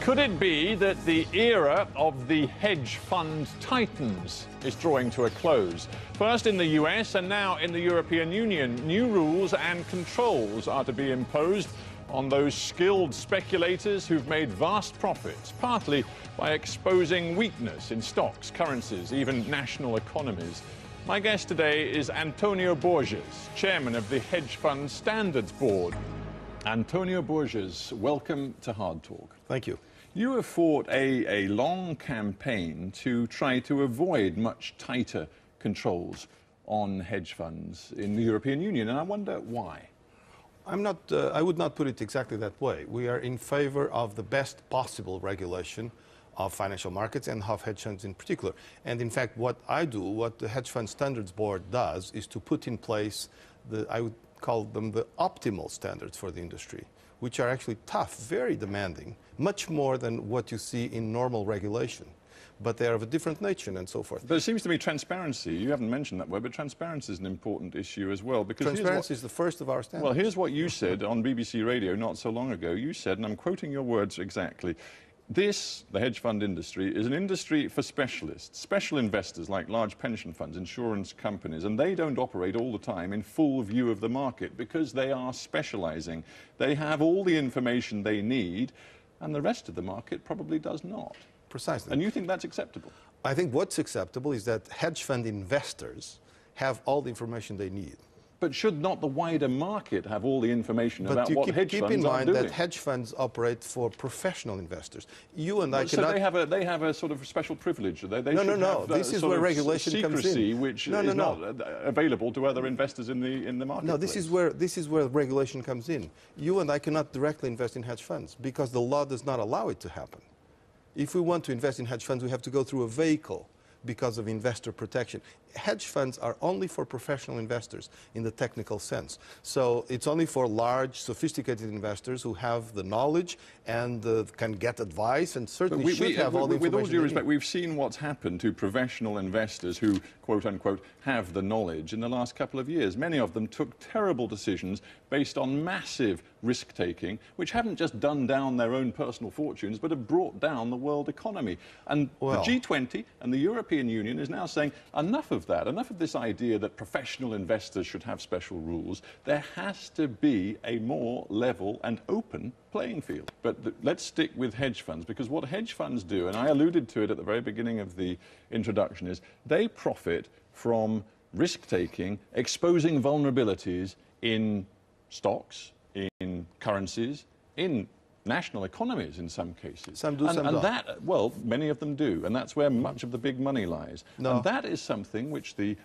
Could it be that the era of the hedge fund titans is drawing to a close? First in the US and now in the European Union, new rules and controls are to be imposed on those skilled speculators who've made vast profits, partly by exposing weakness in stocks, currencies, even national economies. My guest today is Antonio Borges, chairman of the Hedge Fund Standards Board. Antonio Borges, welcome to Hard Talk. Thank you. You have fought a long campaign to try to avoid much tighter controls on hedge funds in the European Union, and I wonder why. I would not put it exactly that way. We are in favor of the best possible regulation of financial markets and of hedge funds in particular. And in fact, what the Hedge Fund Standards Board does is to put in place I would call them the optimal standards for the industry, which are actually tough, very demanding, much more than what you see in normal regulation. But they are of a different nature and so forth. But it seems to me transparency, you haven't mentioned that word, but transparency is an important issue as well. Because transparency is the first of our standards. Well, here's what you said on BBC Radio not so long ago. You said, and I'm quoting your words exactly, the hedge fund industry, is an industry for specialists, special investors like large pension funds, insurance companies, and they don't operate all the time in full view of the market because they are specializing. They have all the information they need, and the rest of the market probably does not. Precisely. And you think that's acceptable? I think what's acceptable is that hedge fund investors have all the information they need. But should not the wider market have all the information about what hedge funds are doing? Keep in mind that hedge funds operate for professional investors. You and I cannot... So they have a sort of special privilege. No. This is where regulation comes in. Which is not available to other investors in the market. No, this is where regulation comes in. You and I cannot directly invest in hedge funds because the law does not allow it to happen. If we want to invest in hedge funds, we have to go through a vehicle because of investor protection. Hedge funds are only for professional investors in the technical sense. So it's only for large, sophisticated investors who have the knowledge and can get advice and certainly should have all the information. With all due respect, we've seen what's happened to professional investors who, quote unquote, have the knowledge in the last couple of years. Many of them took terrible decisions based on massive risk-taking, which haven't just done down their own personal fortunes, but have brought down the world economy. And the G20 and the European Union is now saying, enough of that, enough of this idea that professional investors should have special rules. There has to be a more level and open playing field. But let's stick with hedge funds, because what hedge funds do, and I alluded to it at the very beginning of the introduction, is they profit from risk-taking, exposing vulnerabilities in stocks, in currencies, in national economies in some cases. Some do, some don't. That, well, many of them do, and that's where much of the big money lies. No. And that is something which the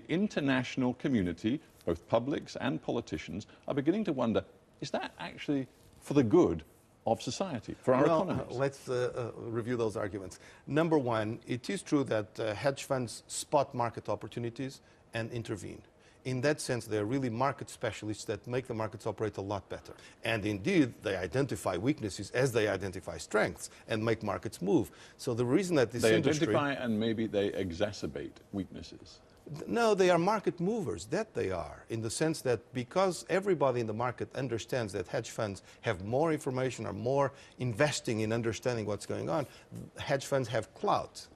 international community, both publics and politicians, are beginning to wonder, is that actually for the good of society, for our economies? Let's review those arguments. Number one, it is true that hedge funds spot market opportunities and intervene. In that sense, they're really market specialists that make the markets operate a lot better. And indeed, they identify weaknesses as they identify strengths and make markets move. So the reason that this industry... They identify and maybe they exacerbate weaknesses. No, they are market movers, that they are, in the sense that because everybody in the market understands that hedge funds have more information, are more investing in understanding what's going on, hedge funds have clout.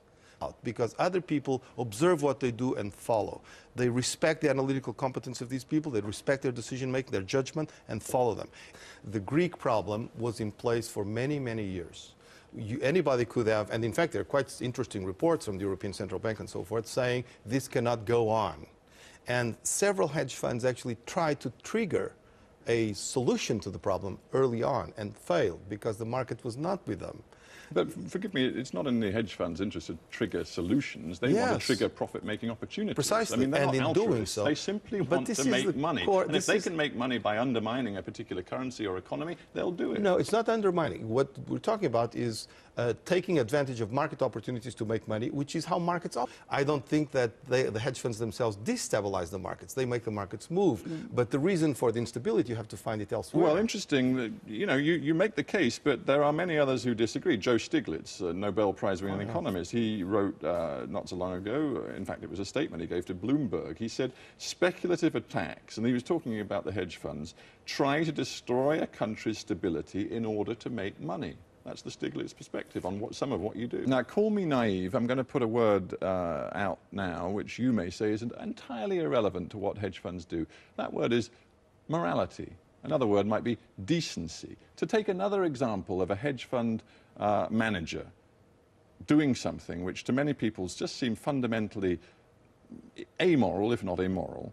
Because other people observe what they do and follow. They respect the analytical competence of these people, they respect their decision-making, their judgment, and follow them. The Greek problem was in place for many, many years. Anybody could have, and in fact there are quite interesting reports from the European Central Bank and so forth, saying this cannot go on. And several hedge funds actually tried to trigger a solution to the problem early on and failed because the market was not with them. But forgive me, it's not in the hedge fund's interest to trigger solutions. They want to trigger profit-making opportunities. Precisely, I mean, they're and not in doing so, they simply want to make money. And if they can make money by undermining a particular currency or economy, they'll do it. No, it's not undermining. What we're talking about is taking advantage of market opportunities to make money, which is how markets operate. I don't think that the hedge funds themselves destabilize the markets. They make the markets move. But the reason for the instability, you have to find it elsewhere. Well, interesting that, you make the case, but there are many others who disagree. Joe Stiglitz, a Nobel Prize-winning economist, he wrote not so long ago, in fact it was a statement he gave to Bloomberg, he said, speculative attacks, and he was talking about the hedge funds, try to destroy a country's stability in order to make money. That's the Stiglitz perspective on some of what you do. Now, call me naive. I'm going to put a word out now, which you may say is entirely irrelevant to what hedge funds do. That word is morality. Another word might be decency. To take another example of a hedge fund manager doing something which to many people just seem fundamentally amoral, if not immoral,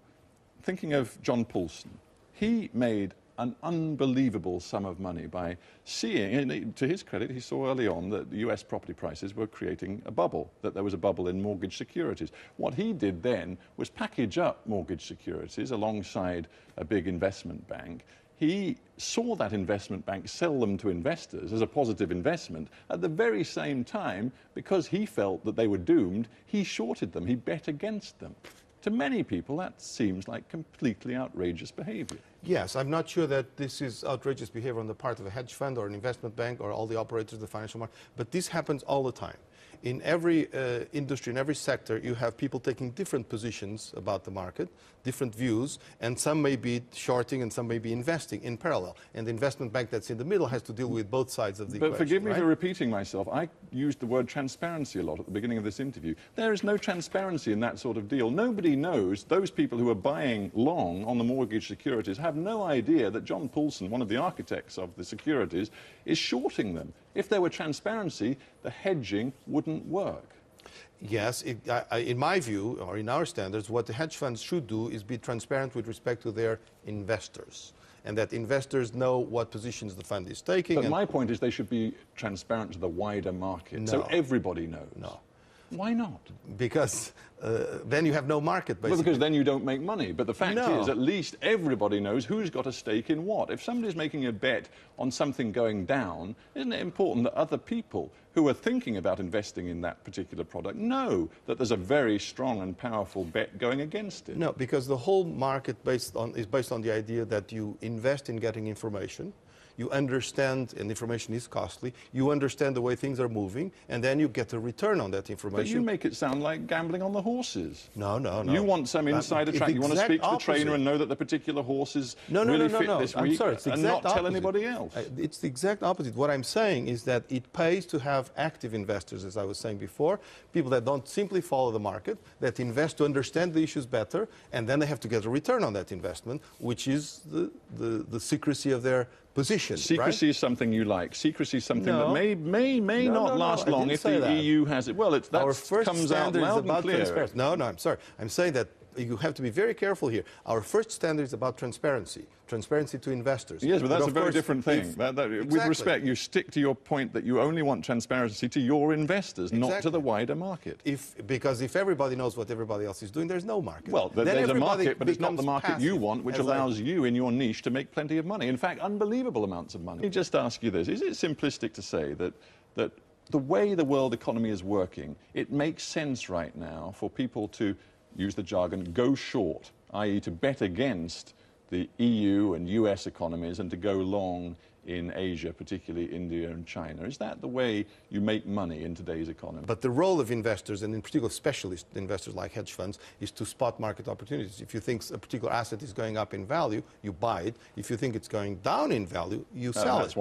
thinking of John Paulson. He made an unbelievable sum of money by seeing, and to his credit, he saw early on that the US property prices were creating a bubble, that there was a bubble in mortgage securities. What he did then was package up mortgage securities alongside a big investment bank. He saw that investment bank sell them to investors as a positive investment. At the very same time, because he felt that they were doomed, he shorted them, he bet against them. To many people, that seems like completely outrageous behavior. Yes, I'm not sure that this is outrageous behavior on the part of a hedge fund or an investment bank or all the operators of the financial market, but this happens all the time. In every industry, in every sector, you have people taking different positions about the market, different views, and some may be shorting and some may be investing in parallel. And the investment bank that's in the middle has to deal with both sides of the equation. But forgive me right? for repeating myself. I used the word transparency a lot at the beginning of this interview. There is no transparency in that sort of deal. Nobody knows. Those people who are buying long on the mortgage securities have no idea that John Paulson, one of the architects of the securities, is shorting them. If there were transparency, the hedging wouldn't work. Yes, in my view, or in our standards, what the hedge funds should do is be transparent with respect to their investors, and that investors know what positions the fund is taking. But my point is they should be transparent to the wider market, so everybody knows. No. Why not? Because then you have no market, basically. Well, because then you don't make money. But the fact is, at least everybody knows who's got a stake in what. If somebody's making a bet on something going down, isn't it important that other people who are thinking about investing in that particular product know that there's a very strong and powerful bet going against it? No, because the whole market is based on the idea that you invest in getting information. You understand, and information is costly, you understand the way things are moving, and then you get a return on that information. But you make it sound like gambling on the horses. No. You want some insider track. You want to speak to the trainer and know that the particular horse is really fit this week, and not tell anybody else. It's the exact opposite. What I'm saying is that it pays to have active investors, as I was saying before, people that don't simply follow the market, that invest to understand the issues better, and then they have to get a return on that investment, which is the secrecy of their position. Secrecy is something you like. Secrecy is something that may not last long if the EU has it. Well, that comes out loud and clear. No, I'm sorry. I'm saying that you have to be very careful here. Our first standard is about transparency to investors. Yes, but that's a very different thing. With respect, you stick to your point that you only want transparency to your investors, not to the wider market. Because if everybody knows what everybody else is doing, there's no market. Well, there's a market, but it's not the market you want, which allows you in your niche to make plenty of money. In fact, unbelievable amounts of money. Let me just ask you this. Is it simplistic to say that the way the world economy is working, it makes sense right now for people to use the jargon, go short, i.e. to bet against the EU and US economies and to go long in Asia, particularly India and China? Is that the way you make money in today's economy? But the role of investors, and in particular specialist investors like hedge funds, is to spot market opportunities. If you think a particular asset is going up in value, you buy it. If you think it's going down in value, you sell it.